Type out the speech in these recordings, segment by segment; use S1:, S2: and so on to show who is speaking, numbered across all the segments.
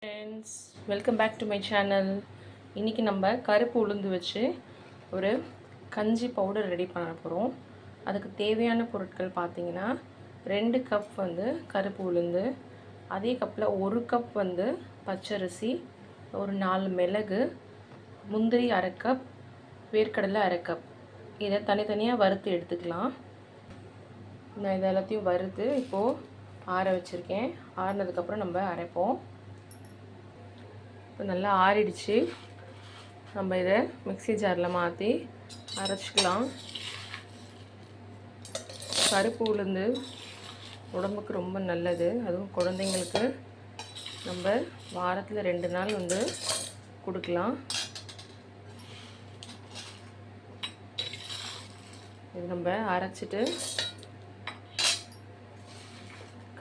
S1: Friends, welcome back to my channel. இன்றைக்கி நம்ம கருப்பு உளுந்து வச்சு ஒரு கஞ்சி பவுடர் ரெடி பண்ண போகிறோம். அதுக்கு தேவையான பொருட்கள் பார்த்திங்கன்னா 2 கப் வந்து கருப்பு உளுந்து, அதே கப்பில் 1 கப் வந்து பச்சரிசி, ஒரு 4 மிளகு, முந்திரி அரை கப், வேர்க்கடலை அரை கப். இதை தனித்தனியாக வறுத்து எடுத்துக்கலாம். நான் இதை எல்லாத்தையும் வறுத்து இப்போது ஆற வச்சுருக்கேன். ஆறினதுக்கப்புறம் நம்ம அரைப்போம். இப்போ நல்லா ஆறிடுச்சு. நம்ம இதை மிக்ஸி ஜாரில் மாற்றி அரைச்சிக்கலாம். கருப்பு உளுந்து உடம்புக்கு ரொம்ப நல்லது. அதுவும் குழந்தைங்களுக்கு நம்ம வாரத்தில் 2 நாள் வந்து கொடுக்கலாம். இது நம்ம அரைச்சிட்டு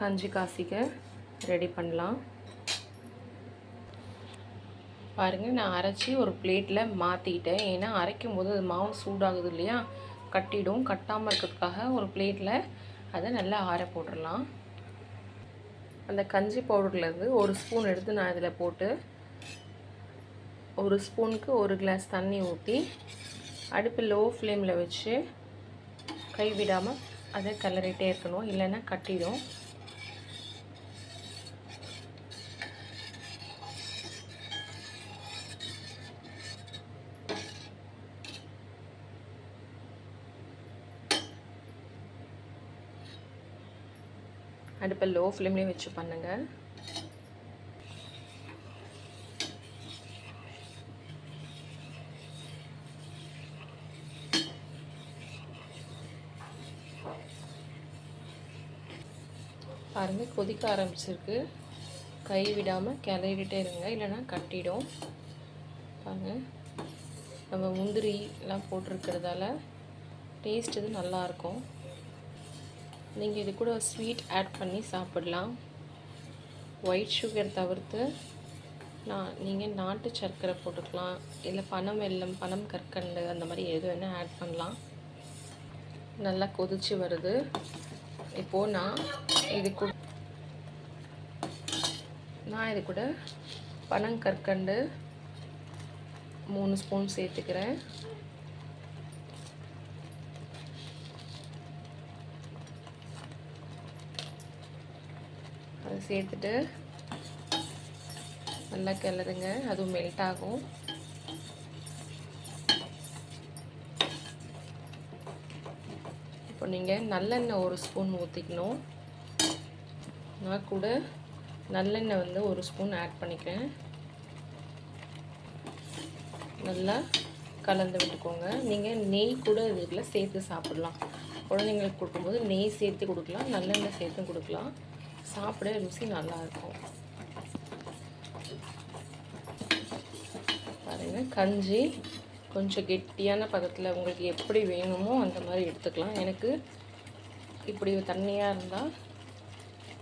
S1: கஞ்சி காசிக்க ரெடி பண்ணலாம். பாருங்கள், நான் அரைச்சி ஒரு பிளேட்டில் மாற்றிக்கிட்டேன். ஏன்னா அரைக்கும் போது அது மாவு சூடாகுது இல்லையா, கட்டிடும். கட்டாமல் இருக்கிறதுக்காக ஒரு பிளேட்டில் அதை நல்லா ஆற போட்டுடலாம். அந்த கஞ்சி பவுடர்லேருந்து 1 ஸ்பூன் எடுத்து நான் இதில் போட்டு 1 ஸ்பூனுக்கு 1 கிளாஸ் தண்ணி ஊற்றி அடுப்பு லோ ஃப்ளேமில் வச்சு கைவிடாமல் அதை கிளறிட்டே இருக்கணும், இல்லைன்னா கட்டிடும். அடுப்பை லோ ஃப்ளேம்லேயே வச்சு பண்ணுங்கள். பாருங்கள், கொதிக்க ஆரம்பிச்சிருக்கு. கை விடாமல் கிளறிட்டே இருங்க, இல்லைன்னா கட்டிடும். பாருங்கள், நம்ம முந்திரி எல்லாம் போட்டிருக்கிறதால டேஸ்ட் இது நல்லாயிருக்கும். நீங்கள் இது கூட ஸ்வீட் ஆட் பண்ணி சாப்பிடலாம். ஒயிட் சுகர் தவிர்த்து நீங்கள் நாட்டு சர்க்கரை போட்டுக்கலாம், இல்லை பனம் வெல்லம், பனம் கற்கண்டு, அந்த மாதிரி எது வேணால் ஆட் பண்ணலாம். நல்லா கொதிச்சு வருது. இப்போது நான் இது கூட பனங்கற்கண்டு 3 ஸ்பூன் சேர்த்துக்கிறேன். அதை சேர்த்துட்டு நல்லா கிளறுங்க, அதுவும் மெல்ட் ஆகும். இப்போ நீங்கள் நல்லெண்ணெய் 1 ஸ்பூன் ஊற்றிக்கணும். நான் கூட நல்லெண்ணெய் வந்து 1 ஸ்பூன் ஆட் பண்ணிக்கிறேன். நல்லா கலந்து விட்டுக்கோங்க. நீங்கள் நெய் கூட இதில் சேர்த்து சாப்பிடலாம். குழந்தைங்களுக்கு கொடுக்கும்போது நெய் சேர்த்து கொடுக்கலாம், நல்லெண்ணெய் சேர்த்து கொடுக்கலாம். சாப்பிட ருசி நல்லாயிருக்கும். பாருங்கள், கஞ்சி கொஞ்சம் கெட்டியான பதத்தில் உங்களுக்கு எப்படி வேணுமோ அந்த மாதிரி எடுத்துக்கலாம். எனக்கு இப்படி தண்ணியாக இருந்தால்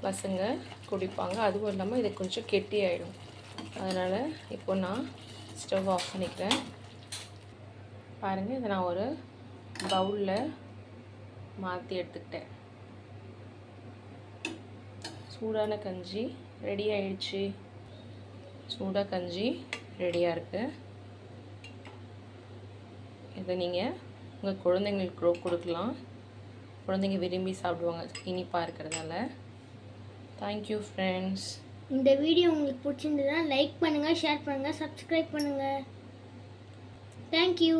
S1: பசங்க குடிப்பாங்க. அதுவும் இல்லாமல் இது கொஞ்சம் கெட்டியாயிடும். அதனால் இப்போ நான் ஸ்டவ் ஆஃப் பண்ணிக்கிறேன். பாருங்கள், இதை நான் ஒரு பவுலில் மாற்றி எடுத்துக்கிட்டேன். சூடான கஞ்சி ரெடி ஆயிடுச்சு. சூடாக கஞ்சி ரெடியாக இருக்குது. இதை நீங்கள் உங்கள் குழந்தைங்களுக்கு கொடுக்கலாம். குழந்தைங்க விரும்பி சாப்பிடுவாங்க, இனிப்பாக இருக்கிறதால. Thank you friends.
S2: இந்த வீடியோ உங்களுக்கு பிடிச்சிருந்ததுன்னா லைக் பண்ணுங்கள், ஷேர் பண்ணுங்கள், சப்ஸ்கிரைப் பண்ணுங்கள். தேங்க்யூ.